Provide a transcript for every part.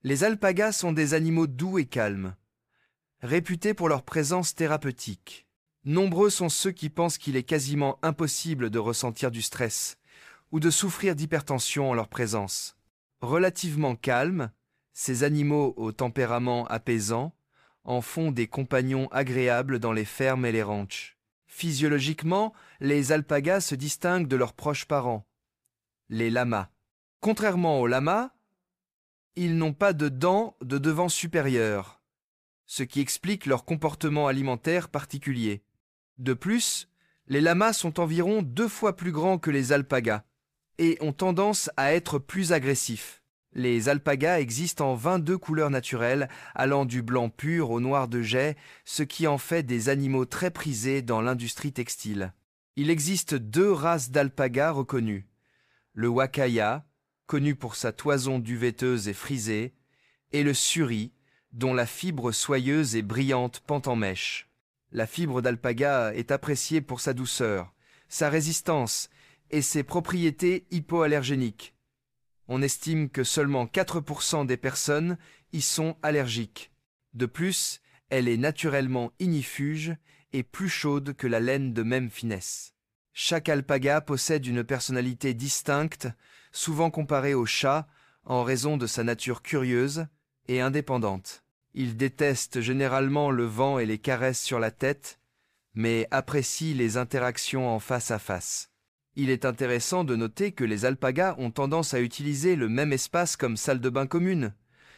Les alpagas sont des animaux doux et calmes, réputés pour leur présence thérapeutique. Nombreux sont ceux qui pensent qu'il est quasiment impossible de ressentir du stress ou de souffrir d'hypertension en leur présence. Relativement calmes, ces animaux au tempérament apaisant en font des compagnons agréables dans les fermes et les ranchs. Physiologiquement, les alpagas se distinguent de leurs proches parents, les lamas. Contrairement aux lamas, ils n'ont pas de dents de devant supérieures, ce qui explique leur comportement alimentaire particulier. De plus, les lamas sont environ 2 fois plus grands que les alpagas et ont tendance à être plus agressifs. Les alpagas existent en 22 couleurs naturelles, allant du blanc pur au noir de jais, ce qui en fait des animaux très prisés dans l'industrie textile. Il existe 2 races d'alpagas reconnues. Le wakaya, connu pour sa toison duvetteuse et frisée, et le suri, dont la fibre soyeuse et brillante pend en mèche. La fibre d'alpaga est appréciée pour sa douceur, sa résistance et ses propriétés hypoallergéniques. On estime que seulement 4% des personnes y sont allergiques. De plus, elle est naturellement ignifuge et plus chaude que la laine de même finesse. Chaque alpaga possède une personnalité distincte, souvent comparée au chat en raison de sa nature curieuse et indépendante. Il déteste généralement le vent et les caresses sur la tête, mais apprécie les interactions en face à face. Il est intéressant de noter que les alpagas ont tendance à utiliser le même espace comme salle de bain commune,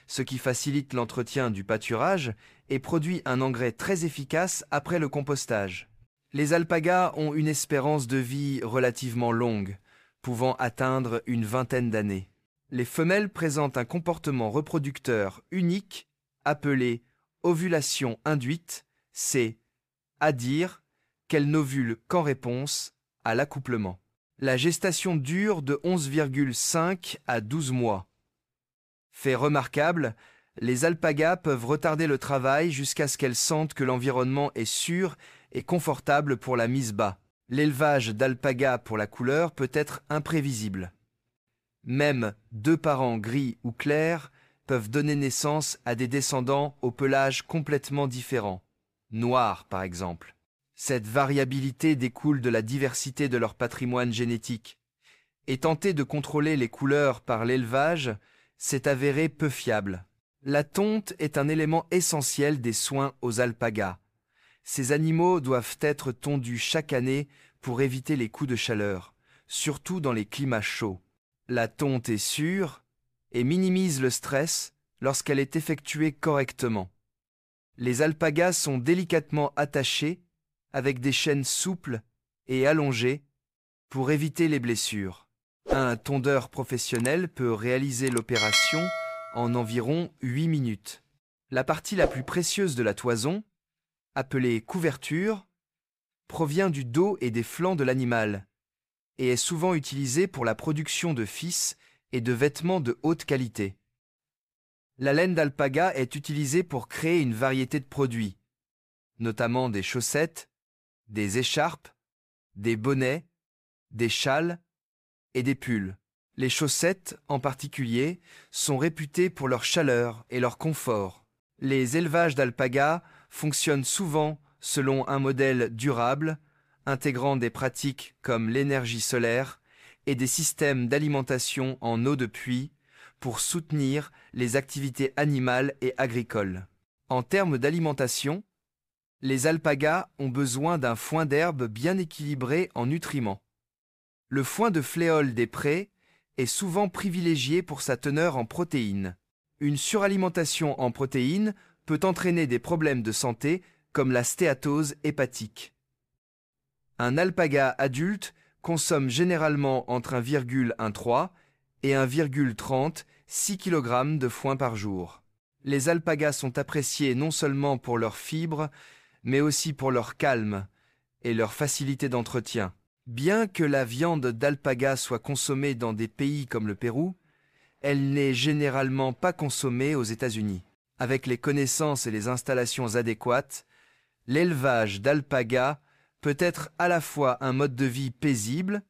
ce qui facilite l'entretien du pâturage et produit un engrais très efficace après le compostage. Les alpagas ont une espérance de vie relativement longue, pouvant atteindre une vingtaine d'années. Les femelles présentent un comportement reproducteur unique, appelé ovulation induite, c'est-à-dire qu'elles n'ovulent qu'en réponse à l'accouplement. La gestation dure de 11,5 à 12 mois. Fait remarquable, les alpagas peuvent retarder le travail jusqu'à ce qu'elles sentent que l'environnement est sûr et confortable pour la mise bas. L'élevage d'alpagas pour la couleur peut être imprévisible. Même 2 parents gris ou clairs peuvent donner naissance à des descendants au pelage complètement différent, noirs par exemple. Cette variabilité découle de la diversité de leur patrimoine génétique. Et tenter de contrôler les couleurs par l'élevage s'est avéré peu fiable. La tonte est un élément essentiel des soins aux alpagas. Ces animaux doivent être tondus chaque année pour éviter les coups de chaleur, surtout dans les climats chauds. La tonte est sûre et minimise le stress lorsqu'elle est effectuée correctement. Les alpagas sont délicatement attachés avec des chaînes souples et allongées pour éviter les blessures. Un tondeur professionnel peut réaliser l'opération en environ 8 minutes. La partie la plus précieuse de la toison, appelée couverture, provient du dos et des flancs de l'animal et est souvent utilisée pour la production de fils et de vêtements de haute qualité. La laine d'alpaga est utilisée pour créer une variété de produits, notamment des chaussettes, des écharpes, des bonnets, des châles et des pulls. Les chaussettes, en particulier, sont réputées pour leur chaleur et leur confort. Les élevages d'alpagas fonctionnent souvent selon un modèle durable, intégrant des pratiques comme l'énergie solaire et des systèmes d'alimentation en eau de pluie pour soutenir les activités animales et agricoles. En termes d'alimentation, les alpagas ont besoin d'un foin d'herbe bien équilibré en nutriments. Le foin de fléole des prés est souvent privilégié pour sa teneur en protéines. Une suralimentation en protéines peut entraîner des problèmes de santé comme la stéatose hépatique. Un alpaga adulte consomme généralement entre 1,13 et 1,30 6 kg de foin par jour. Les alpagas sont appréciés non seulement pour leurs fibres, mais aussi pour leur calme et leur facilité d'entretien. Bien que la viande d'alpaga soit consommée dans des pays comme le Pérou, elle n'est généralement pas consommée aux États-Unis. Avec les connaissances et les installations adéquates, l'élevage d'alpagas peut être à la fois un mode de vie paisible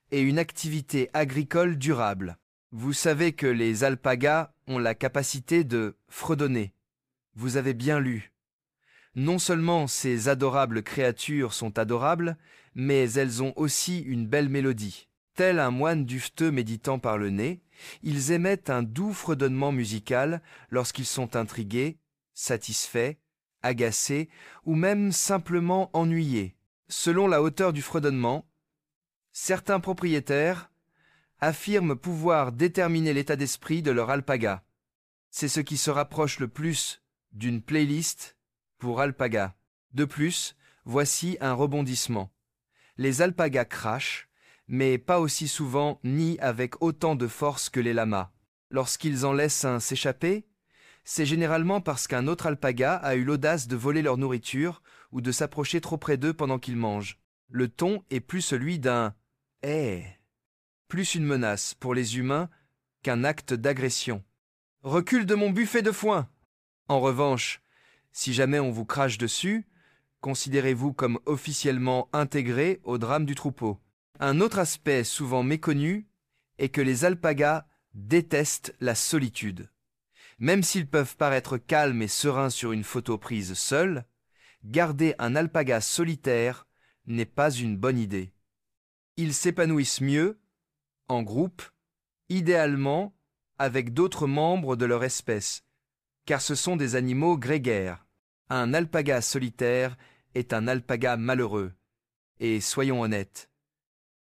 et une activité agricole durable. Vous savez que les alpagas ont la capacité de fredonner. Vous avez bien lu. Non seulement ces adorables créatures sont adorables, mais elles ont aussi une belle mélodie. Tel un moine duveteux méditant par le nez, ils émettent un doux fredonnement musical lorsqu'ils sont intrigués, satisfaits, agacés ou même simplement ennuyés. Selon la hauteur du fredonnement, certains propriétaires affirment pouvoir déterminer l'état d'esprit de leur alpaga. C'est ce qui se rapproche le plus d'une playlist pour alpaga. De plus, voici un rebondissement. Les alpagas crachent, mais pas aussi souvent ni avec autant de force que les lamas. Lorsqu'ils en laissent un s'échapper, c'est généralement parce qu'un autre alpaga a eu l'audace de voler leur nourriture ou de s'approcher trop près d'eux pendant qu'ils mangent. Le ton est plus celui d'un « Eh !» plus une menace pour les humains qu'un acte d'agression. Recule de mon buffet de foin! En revanche, si jamais on vous crache dessus, considérez-vous comme officiellement intégré au drame du troupeau. Un autre aspect souvent méconnu est que les alpagas détestent la solitude. Même s'ils peuvent paraître calmes et sereins sur une photo prise seule, garder un alpaga solitaire n'est pas une bonne idée. Ils s'épanouissent mieux en groupe, idéalement avec d'autres membres de leur espèce, car ce sont des animaux grégaires. Un alpaga solitaire est un alpaga malheureux. Et soyons honnêtes,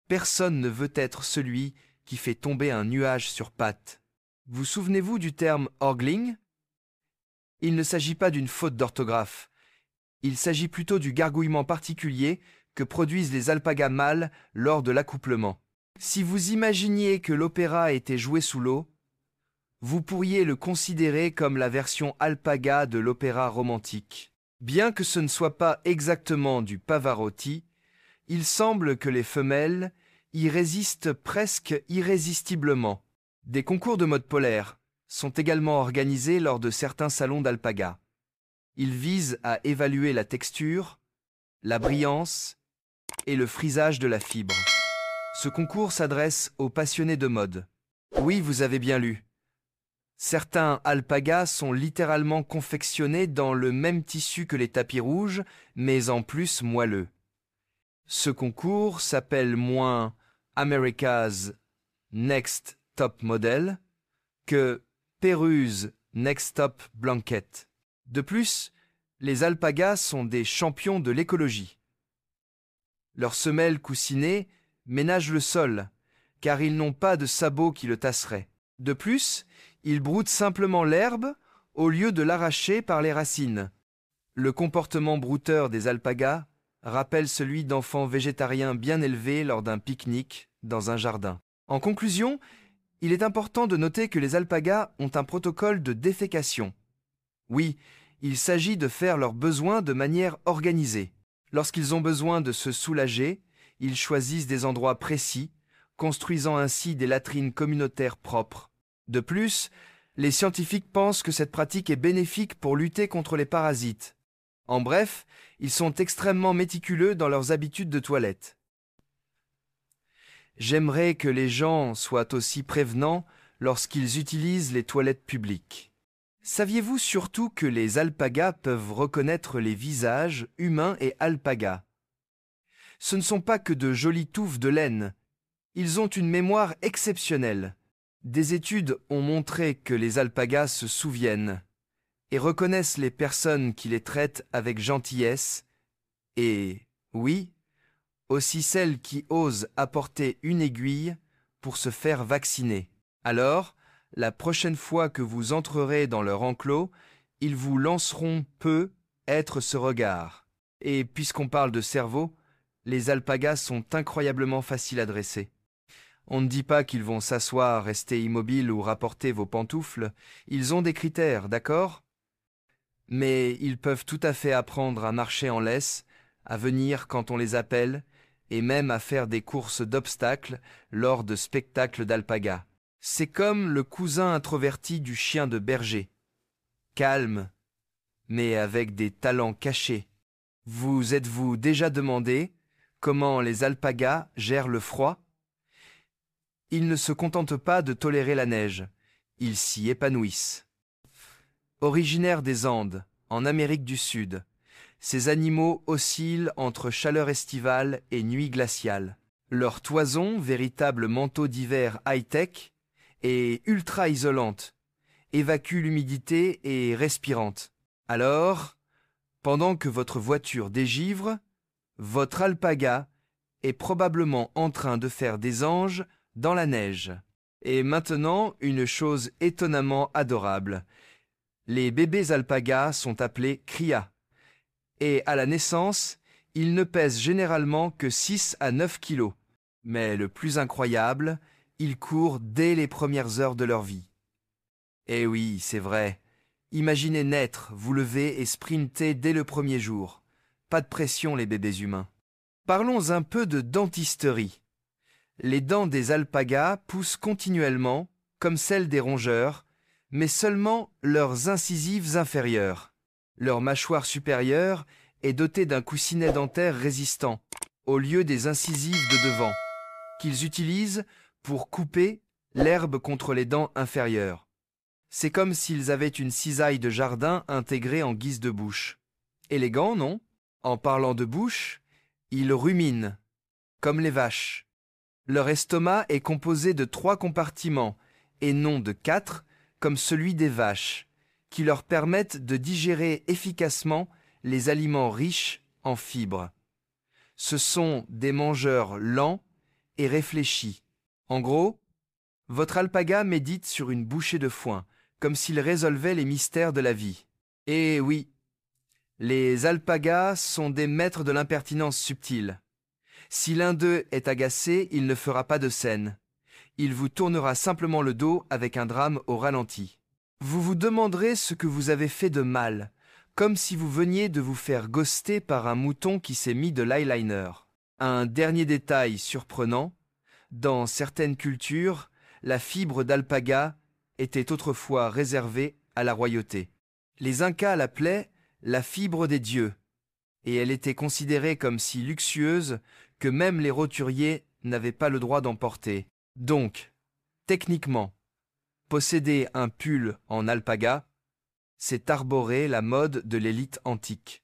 personne ne veut être celui qui fait tomber un nuage sur pattes. Vous souvenez-vous du terme « orgling » ? Il ne s'agit pas d'une faute d'orthographe. Il s'agit plutôt du gargouillement particulier que produisent les alpagas mâles lors de l'accouplement. Si vous imaginiez que l'opéra était joué sous l'eau, vous pourriez le considérer comme la version alpaga de l'opéra romantique. Bien que ce ne soit pas exactement du Pavarotti, il semble que les femelles y résistent presque irrésistiblement. Des concours de mode polaire sont également organisés lors de certains salons d'alpaga. Ils visent à évaluer la texture, la brillance et le frisage de la fibre. Ce concours s'adresse aux passionnés de mode. Oui, vous avez bien lu. Certains alpagas sont littéralement confectionnés dans le même tissu que les tapis rouges, mais en plus moelleux. Ce concours s'appelle moins America's Next Top Model que Peru's Next Top Blanket. De plus, les alpagas sont des champions de l'écologie. Leurs semelles coussinées ménagent le sol, car ils n'ont pas de sabots qui le tasseraient. De plus, ils broutent simplement l'herbe au lieu de l'arracher par les racines. Le comportement brouteur des alpagas rappelle celui d'enfants végétariens bien élevés lors d'un pique-nique dans un jardin. En conclusion, il est important de noter que les alpagas ont un protocole de défécation. Oui, il s'agit de faire leurs besoins de manière organisée. Lorsqu'ils ont besoin de se soulager, ils choisissent des endroits précis, construisant ainsi des latrines communautaires propres. De plus, les scientifiques pensent que cette pratique est bénéfique pour lutter contre les parasites. En bref, ils sont extrêmement méticuleux dans leurs habitudes de toilette. J'aimerais que les gens soient aussi prévenants lorsqu'ils utilisent les toilettes publiques. Saviez-vous surtout que les alpagas peuvent reconnaître les visages humains et alpagas? Ce ne sont pas que de jolies touffes de laine. Ils ont une mémoire exceptionnelle. Des études ont montré que les alpagas se souviennent et reconnaissent les personnes qui les traitent avec gentillesse et, oui, aussi celles qui osent apporter une aiguille pour se faire vacciner. Alors, la prochaine fois que vous entrerez dans leur enclos, ils vous lanceront peut-être ce regard. Et puisqu'on parle de cerveau, les alpagas sont incroyablement faciles à dresser. On ne dit pas qu'ils vont s'asseoir, rester immobiles ou rapporter vos pantoufles. Ils ont des critères, d'accord? Mais ils peuvent tout à fait apprendre à marcher en laisse, à venir quand on les appelle, et même à faire des courses d'obstacles lors de spectacles d'alpaga. C'est comme le cousin introverti du chien de berger. Calme, mais avec des talents cachés. Vous êtes-vous déjà demandé comment les alpagas gèrent le froid? Ils ne se contentent pas de tolérer la neige, ils s'y épanouissent. Originaires des Andes, en Amérique du Sud, ces animaux oscillent entre chaleur estivale et nuit glaciale. Leur toison, véritable manteau d'hiver high-tech, est ultra isolante, évacue l'humidité et respirante. Alors, pendant que votre voiture dégivre, votre alpaga est probablement en train de faire des anges dans la neige. Et maintenant, une chose étonnamment adorable. Les bébés alpagas sont appelés cria. Et à la naissance, ils ne pèsent généralement que 6 à 9 kilos. Mais le plus incroyable, ils courent dès les premières heures de leur vie. Eh oui, c'est vrai. Imaginez naître, vous lever et sprinter dès le premier jour. Pas de pression, les bébés humains. Parlons un peu de dentisterie. Les dents des alpagas poussent continuellement, comme celles des rongeurs, mais seulement leurs incisives inférieures. Leur mâchoire supérieure est dotée d'un coussinet dentaire résistant, au lieu des incisives de devant, qu'ils utilisent pour couper l'herbe contre les dents inférieures. C'est comme s'ils avaient une cisaille de jardin intégrée en guise de bouche. Élégant, non? En parlant de bouche, ils ruminent, comme les vaches. Leur estomac est composé de 3 compartiments, et non de 4, comme celui des vaches, qui leur permettent de digérer efficacement les aliments riches en fibres. Ce sont des mangeurs lents et réfléchis. En gros, votre alpaga médite sur une bouchée de foin, comme s'il résolvait les mystères de la vie. Et oui, les alpagas sont des maîtres de l'impertinence subtile. Si l'un d'eux est agacé, il ne fera pas de scène. Il vous tournera simplement le dos avec un drame au ralenti. Vous vous demanderez ce que vous avez fait de mal, comme si vous veniez de vous faire ghoster par un mouton qui s'est mis de l'eyeliner. Un dernier détail surprenant, dans certaines cultures, la fibre d'alpaga était autrefois réservée à la royauté. Les Incas l'appelaient la fibre des dieux, et elle était considérée comme si luxueuse que même les roturiers n'avaient pas le droit d'en porter. Donc, techniquement, posséder un pull en alpaga, c'est arborer la mode de l'élite antique.